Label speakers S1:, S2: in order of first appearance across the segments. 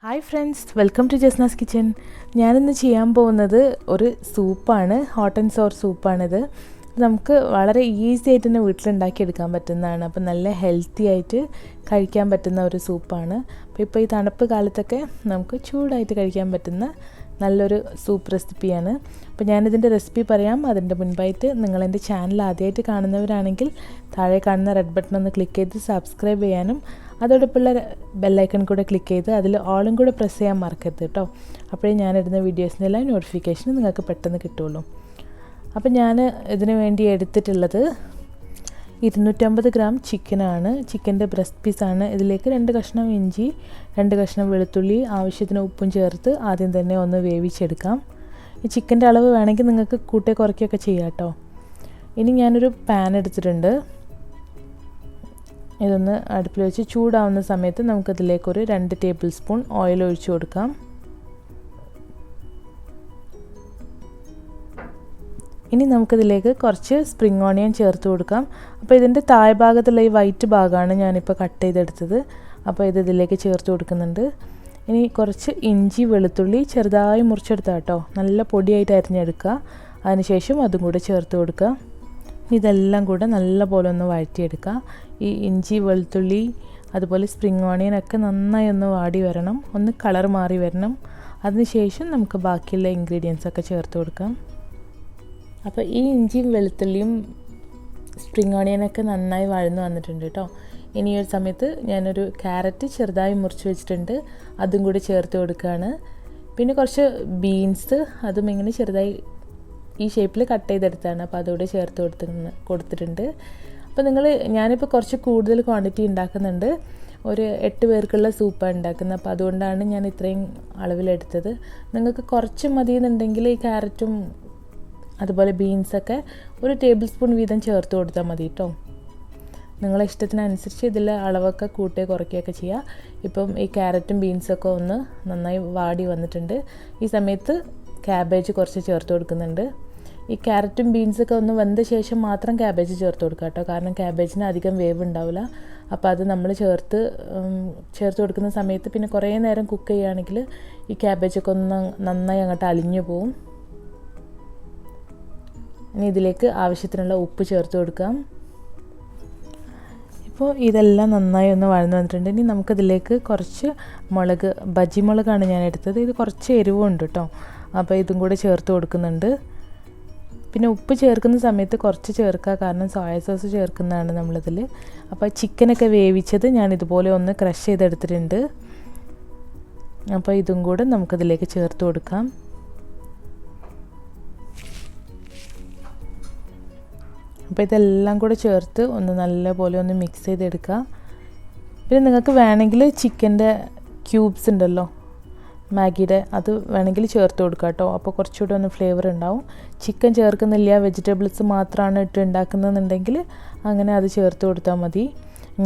S1: Hi friends, welcome to Jasna's kitchen. ഞാനിന്ന് ചെയ്യാൻ പോകുന്നത് ഒരു സൂപ്പാണ്, ഹോട്ട് ആൻഡ് സോർ സൂപ്പാണിത്. നമുക്ക് വളരെ ഈസി ആയിട്ട് തന്നെ വീട്ടിലുണ്ടാക്കി എടുക്കാൻ പറ്റുന്നതാണ്. അപ്പോൾ നല്ല ഹെൽത്തി ആയിട്ട് കഴിക്കാൻ പറ്റുന്ന ഒരു സൂപ്പാണ്. അപ്പോൾ ഈ തണുപ്പ് കാലത്തൊക്കെ നമുക്ക് ചൂടായിട്ട് കഴിക്കാൻ പറ്റുന്ന നല്ലൊരു സൂപ്പ് റെസിപ്പിയാണ്. അപ്പോൾ ഞാനിതിൻ്റെ റെസിപ്പി പറയാം. അതിൻ്റെ മുൻപായിട്ട് നിങ്ങളെൻ്റെ ചാനൽ ആദ്യമായിട്ട് കാണുന്നവരാണെങ്കിൽ താഴെ കാണുന്ന റെഡ് ബട്ടൺ ഒന്ന് ക്ലിക്ക് ചെയ്ത് സബ്സ്ക്രൈബ് ചെയ്യാനും അതോടൊപ്പമുള്ള ബെല്ലൈക്കൺ കൂടെ ക്ലിക്ക് ചെയ്ത് അതിൽ ഓളും കൂടെ പ്രസ് ചെയ്യാൻ മറക്കരുത് കേട്ടോ. അപ്പോഴേ ഞാനിടുന്ന വീഡിയോസിനെല്ലാം നോട്ടിഫിക്കേഷൻ നിങ്ങൾക്ക് പെട്ടെന്ന് കിട്ടുള്ളൂ. അപ്പോൾ ഞാൻ ഇതിനു വേണ്ടി എടുത്തിട്ടുള്ളത് 250 ഗ്രാം ചിക്കനാണ്. ചിക്കൻ്റെ ബ്രസ്റ്റ് പീസാണ്. ഇതിലേക്ക് 2 കഷ്ണം ഇഞ്ചി, 2 കഷ്ണം വെളുത്തുള്ളി, ആവശ്യത്തിന് ഉപ്പും ചേർത്ത് ആദ്യം തന്നെ ഒന്ന് വേവിച്ചെടുക്കാം. ഈ ചിക്കൻ്റെ അളവ് വേണമെങ്കിൽ നിങ്ങൾക്ക് കൂട്ടി കുറയ്ക്കുകയൊക്കെ ചെയ്യാം കേട്ടോ. ഇനി ഞാനൊരു പാൻ എടുത്തിട്ടുണ്ട്. ഇതൊന്ന് അടുപ്പിൽ വെച്ച് ചൂടാവുന്ന സമയത്ത് നമുക്കതിലേക്കൊരു 2 ടേബിൾ സ്പൂൺ ഓയിൽ ഒഴിച്ചു കൊടുക്കാം. ഇനി നമുക്കിതിലേക്ക് കുറച്ച് സ്പ്രിംഗ് ഓണിയൻ ചേർത്ത് കൊടുക്കാം. അപ്പോൾ ഇതിൻ്റെ താഴെ ഭാഗത്തുള്ള ഈ വൈറ്റ് ഭാഗമാണ് ഞാനിപ്പോൾ കട്ട് ചെയ്തെടുത്തത്. അപ്പോൾ ഇതിലേക്ക് ചേർത്ത് കൊടുക്കുന്നുണ്ട്. ഇനി കുറച്ച് ഇഞ്ചി വെളുത്തുള്ളി ചെറുതായി മുറിച്ചെടുത്താൽ കേട്ടോ, നല്ല പൊടിയായിട്ട് അരിഞ്ഞെടുക്കുക. അതിനുശേഷം അതും കൂടെ ചേർത്ത് കൊടുക്കുക. ഇതെല്ലാം കൂടെ നല്ല പോലെ ഒന്ന് വഴറ്റിയെടുക്കുക. ഈ ഇഞ്ചി വെളുത്തുള്ളി അതുപോലെ സ്പ്രിംഗ് ഓണിയനൊക്കെ നന്നായി ഒന്ന് വാടി വരണം, ഒന്ന് കളർ മാറി വരണം. അതിനുശേഷം നമുക്ക് ബാക്കിയുള്ള ഇൻഗ്രീഡിയൻസൊക്കെ ചേർത്ത് കൊടുക്കാം. അപ്പോൾ ഈ ഇഞ്ചിയും വെളുത്തുള്ളിയും സ്പ്രിംഗ് ഓണിയനൊക്കെ നന്നായി വഴന്ന് വന്നിട്ടുണ്ട് കേട്ടോ. ഇനി ഒരു സമയത്ത് ഞാനൊരു ക്യാരറ്റ് ചെറുതായി മുറിച്ച് വെച്ചിട്ടുണ്ട്, അതും കൂടി ചേർത്ത് കൊടുക്കുകയാണ്. പിന്നെ കുറച്ച് ബീൻസ്, അതും ഇങ്ങനെ ചെറുതായി ഈ ഷേപ്പിൽ കട്ട് ചെയ്തെടുത്താണ്. അപ്പോൾ അതുകൂടെ ചേർത്ത് കൊടുത്തിട്ടുണ്ട്. അപ്പോൾ ഞാനിപ്പോൾ കുറച്ച് കൂടുതൽ ക്വാണ്ടിറ്റി ഉണ്ടാക്കുന്നുണ്ട്. ഒരു 8 പേർക്കുള്ള സൂപ്പാണ് ഉണ്ടാക്കുന്നത്. അപ്പോൾ അതുകൊണ്ടാണ് ഞാൻ ഇത്രയും അളവിലെടുത്തത്. നിങ്ങൾക്ക് കുറച്ച് മതി എന്നുണ്ടെങ്കിൽ ഈ ക്യാരറ്റും അതുപോലെ ബീൻസൊക്കെ ഒരു ടേബിൾ സ്പൂൺ വീതം ചേർത്ത് കൊടുത്താൽ മതി കേട്ടോ. നിങ്ങളെ ഇഷ്ടത്തിനനുസരിച്ച് ഇതിൽ അളവൊക്കെ കൂട്ടുകയോ കുറയ്ക്കുകയൊക്കെ ചെയ്യുക. ഇപ്പം ഈ ക്യാരറ്റും ബീൻസൊക്കെ ഒന്ന് നന്നായി വാടി വന്നിട്ടുണ്ട്. ഈ സമയത്ത് ക്യാബേജ് കുറച്ച് ചേർത്ത് കൊടുക്കുന്നുണ്ട്. ഈ ക്യാരറ്റും ബീൻസൊക്കെ ഒന്ന് വെന്ത ശേഷം മാത്രം ക്യാബേജ് ചേർത്ത് കൊടുക്കുക കേട്ടോ. കാരണം ക്യാബേജിന് അധികം വേവ് ഉണ്ടാവില്ല. അപ്പോൾ അത് നമ്മൾ ചേർത്ത് കൊടുക്കുന്ന സമയത്ത് പിന്നെ കുറേ നേരം കുക്ക് ചെയ്യുകയാണെങ്കിൽ ഈ ക്യാബേജൊക്കെ ഒന്ന് നന്നായി അങ്ങോട്ട് അലിഞ്ഞു പോവും. ഇനി ഇതിലേക്ക് ആവശ്യത്തിനുള്ള ഉപ്പ് ചേർത്ത് കൊടുക്കാം. ഇപ്പോൾ ഇതെല്ലാം നന്നായി ഒന്ന് വഴന്ന് വന്നിട്ടുണ്ട്. ഇനി നമുക്കതിലേക്ക് കുറച്ച് ബജി മുളകാണ് ഞാൻ എടുത്തത്. ഇത് കുറച്ച് എരിവുണ്ട് കേട്ടോ. അപ്പോൾ ഇതും കൂടെ ചേർത്ത് കൊടുക്കുന്നുണ്ട്. പിന്നെ ഉപ്പ് ചേർക്കുന്ന സമയത്ത് കുറച്ച് ചേർക്കുക, കാരണം സോയ സോസ് ചേർക്കുന്നതാണ് നമ്മളിതിൽ. അപ്പോൾ ചിക്കനൊക്കെ വേവിച്ചത് ഞാൻ ഇതുപോലെ ഒന്ന് ക്രഷ് ചെയ്തെടുത്തിട്ടുണ്ട്. അപ്പോൾ ഇതും കൂടെ നമുക്കതിലേക്ക് ചേർത്ത് കൊടുക്കാം. അപ്പോൾ ഇതെല്ലാം കൂടെ ചേർത്ത് ഒന്ന് നല്ലപോലെ ഒന്ന് മിക്സ് ചെയ്തെടുക്കുക. പിന്നെ നിങ്ങൾക്ക് വേണമെങ്കിൽ ചിക്കൻ്റെ ക്യൂബ്സ് ഉണ്ടല്ലോ, മാഗിയുടെ, അത് വേണമെങ്കിൽ ചേർത്ത് കൊടുക്കുക കേട്ടോ. അപ്പോൾ കുറച്ചുകൂടെ ഒന്ന് ഫ്ലേവർ ഉണ്ടാവും. ചിക്കൻ ചേർക്കുന്നില്ല, വെജിറ്റബിൾസ് മാത്രമാണ് ഇട്ട് ഉണ്ടാക്കുന്നതെന്നുണ്ടെങ്കിൽ അങ്ങനെ അത് ചേർത്ത് കൊടുത്താൽ മതി.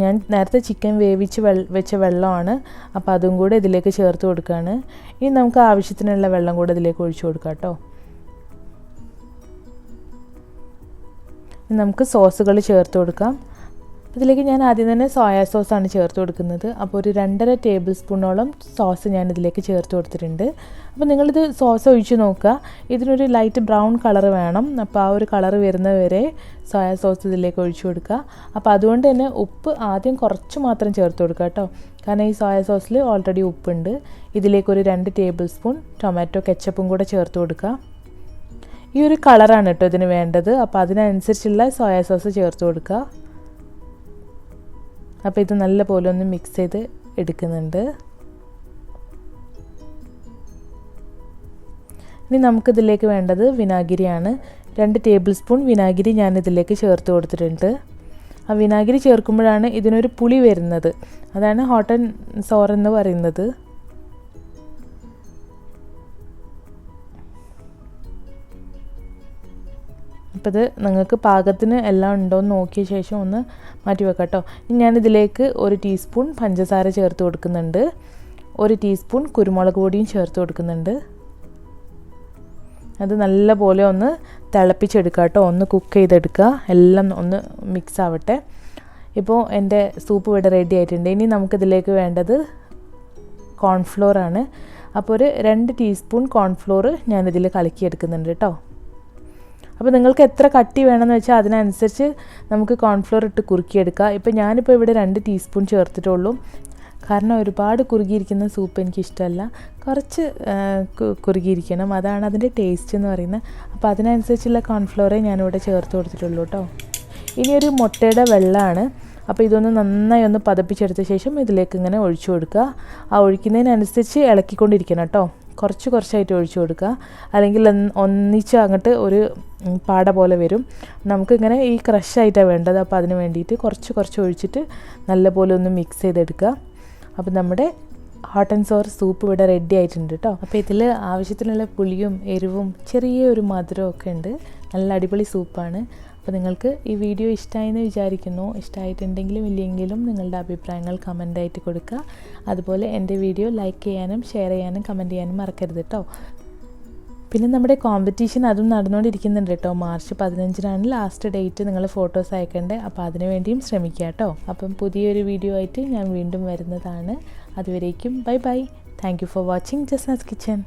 S1: ഞാൻ നേരത്തെ ചിക്കൻ വേവിച്ച് വെച്ച വെള്ളമാണ്, അപ്പോൾ അതും കൂടെ ഇതിലേക്ക് ചേർത്ത് കൊടുക്കുകയാണ്. ഇനി നമുക്ക് ആവശ്യത്തിനുള്ള വെള്ളം കൂടെ ഇതിലേക്ക് ഒഴിച്ചു കൊടുക്കാം കേട്ടോ. നമുക്ക് സോസുകൾ ചേർത്ത് കൊടുക്കാം. ഇതിലേക്ക് ഞാൻ ആദ്യം തന്നെ സോയാ സോസാണ് ചേർത്ത് കൊടുക്കുന്നത്. അപ്പോൾ ഒരു 2.5 ടേബിൾ സ്പൂണോളം സോസ് ഞാൻ ഇതിലേക്ക് ചേർത്ത് കൊടുത്തിട്ടുണ്ട്. അപ്പോൾ നിങ്ങളിത് സോസ് ഒഴിച്ച് നോക്കുക. ഇതിനൊരു ലൈറ്റ് ബ്രൗൺ കളർ വേണം. അപ്പോൾ ആ ഒരു കളർ വരുന്നവരെ സോയാ സോസ് ഇതിലേക്ക് ഒഴിച്ചു കൊടുക്കുക. അപ്പോൾ അതുകൊണ്ട് തന്നെ ഉപ്പ് ആദ്യം കുറച്ച് മാത്രം ചേർത്ത് കൊടുക്കുക കേട്ടോ. കാരണം ഈ സോയാ സോസിൽ ഓൾറെഡി ഉപ്പുണ്ട്. ഇതിലേക്കൊരു 2 ടേബിൾ സ്പൂൺ ടൊമാറ്റോ കെച്ചപ്പും കൂടെ ചേർത്ത് കൊടുക്കുക. ഈ ഒരു കളറാണ് കേട്ടോ ഇതിന് വേണ്ടത്. അപ്പോൾ അതിനനുസരിച്ചുള്ള സോയാ സോസ് ചേർത്ത് കൊടുക്കുക. അപ്പോൾ ഇത് നല്ല പോലെ ഒന്ന് മിക്സ് ചെയ്ത് എടുക്കുന്നുണ്ട്. ഇനി നമുക്കിതിലേക്ക് വേണ്ടത് വിനാഗിരിയാണ്. 2 ടേബിൾ സ്പൂൺ വിനാഗിരി ഞാൻ ഇതിലേക്ക് ചേർത്ത് കൊടുത്തിട്ടുണ്ട്. ആ വിനാഗിരി ചേർക്കുമ്പോഴാണ് ഇതിനൊരു പുളി വരുന്നത്. അതാണ് ഹോട്ട് ആൻഡ് സോർ എന്ന് പറയുന്നത്. അപ്പോൾ ഇത് നിങ്ങൾക്ക് പാകത്തിന് എല്ലാം ഉണ്ടോയെന്ന് നോക്കിയ ശേഷം ഒന്ന് മാറ്റി വെക്കാം കേട്ടോ. ഇനി ഞാനിതിലേക്ക് 1 ടീസ്പൂൺ പഞ്ചസാര ചേർത്ത് കൊടുക്കുന്നുണ്ട്. 1 ടീസ്പൂൺ കുരുമുളക് പൊടിയും ചേർത്ത് കൊടുക്കുന്നുണ്ട്. അത് നല്ല പോലെ ഒന്ന് തിളപ്പിച്ചെടുക്കുക കേട്ടോ. ഒന്ന് കുക്ക് ചെയ്തെടുക്കുക. എല്ലാം ഒന്ന് മിക്സ് ആവട്ടെ. ഇപ്പോൾ എൻ്റെ സൂപ്പ് ഇവിടെ റെഡി ആയിട്ടുണ്ട്. ഇനി നമുക്കിതിലേക്ക് വേണ്ടത് കോൺഫ്ലോർ ആണ്. അപ്പോൾ ഒരു 2 ടീസ്പൂൺ കോൺഫ്ലോർ ഞാനിതിൽ കലക്കിയെടുക്കുന്നുണ്ട് കേട്ടോ. അപ്പോൾ നിങ്ങൾക്ക് എത്ര കട്ടി വേണമെന്ന് വെച്ചാൽ അതിനനുസരിച്ച് നമുക്ക് കോൺഫ്ലോർ ഇട്ട് കുറുക്കിയെടുക്കാം. ഇപ്പോൾ ഞാനിപ്പോൾ ഇവിടെ 2 ടീസ്പൂൺ ചേർത്തിട്ടുള്ളൂ. കാരണം ഒരുപാട് കുറുകിയിരിക്കുന്ന സൂപ്പ് എനിക്കിഷ്ടമല്ല, കുറച്ച് കുറുകിയിരിക്കണം, അതാണ് അതിൻ്റെ ടേസ്റ്റ് എന്ന് പറയുന്നത്. അപ്പോൾ അതിനനുസരിച്ചുള്ള കോൺഫ്ലോറേ ഞാനിവിടെ ചേർത്ത് കൊടുത്തിട്ടുള്ളൂ കേട്ടോ. ഇനി ഒരു മുട്ടയുടെ വെള്ളമാണ്. അപ്പോൾ ഇതൊന്ന് നന്നായി ഒന്ന് പതപ്പിച്ചെടുത്ത ശേഷം ഇതിലേക്ക് ഇങ്ങനെ ഒഴിച്ചു കൊടുക്കുക. ആ ഒഴിക്കുന്നതിനനുസരിച്ച് ഇളക്കിക്കൊണ്ടിരിക്കണം കേട്ടോ. കുറച്ചായിട്ട് ഒഴിച്ചു കൊടുക്കുക, അല്ലെങ്കിൽ ഒന്നിച്ച് അങ്ങോട്ട് ഒരു പാട പോലെ വരും. നമുക്കിങ്ങനെ ഈ ക്രഷായിട്ടാണ് വേണ്ടത്. അപ്പോൾ അതിന് വേണ്ടിയിട്ട് കുറച്ച് ഒഴിച്ചിട്ട് നല്ലപോലെ ഒന്ന് മിക്സ് ചെയ്തെടുക്കുക. അപ്പോൾ നമ്മുടെ ഹോട്ട് ആൻഡ് സോർ സൂപ്പ് ഇവിടെ റെഡി ആയിട്ടുണ്ട് കേട്ടോ. അപ്പോൾ ഇതിൽ ആവശ്യത്തിനുള്ള പുളിയും എരിവും ചെറിയൊരു മധുരവും ഒക്കെ ഉണ്ട്. നല്ല അടിപൊളി സൂപ്പാണ്. അപ്പോൾ നിങ്ങൾക്ക് ഈ വീഡിയോ ഇഷ്ടമായെന്ന് വിചാരിക്കുന്നു. ഇഷ്ടമായിട്ടുണ്ടെങ്കിലും ഇല്ലെങ്കിലും നിങ്ങളുടെ അഭിപ്രായങ്ങൾ കമൻ്റായിട്ട് കൊടുക്കുക. അതുപോലെ എൻ്റെ വീഡിയോ ലൈക്ക് ചെയ്യാനും ഷെയർ ചെയ്യാനും കമൻറ്റ് ചെയ്യാനും മറക്കരുത് കേട്ടോ. പിന്നെ നമ്മുടെ കോമ്പറ്റീഷൻ അതും നടന്നുകൊണ്ടിരിക്കുന്നുണ്ട് കേട്ടോ. മാർച്ച് 15-നാണ് ലാസ്റ്റ് ഡേറ്റ്. നിങ്ങൾ ഫോട്ടോസ് അയക്കേണ്ടത്. അപ്പോൾ അതിനു വേണ്ടിയും ശ്രമിക്കുക കേട്ടോ. അപ്പം പുതിയൊരു വീഡിയോ ആയിട്ട് ഞാൻ വീണ്ടും വരുന്നതാണ്. അതുവരേക്കും bye bye. Thank you for watching Jasna's kitchen.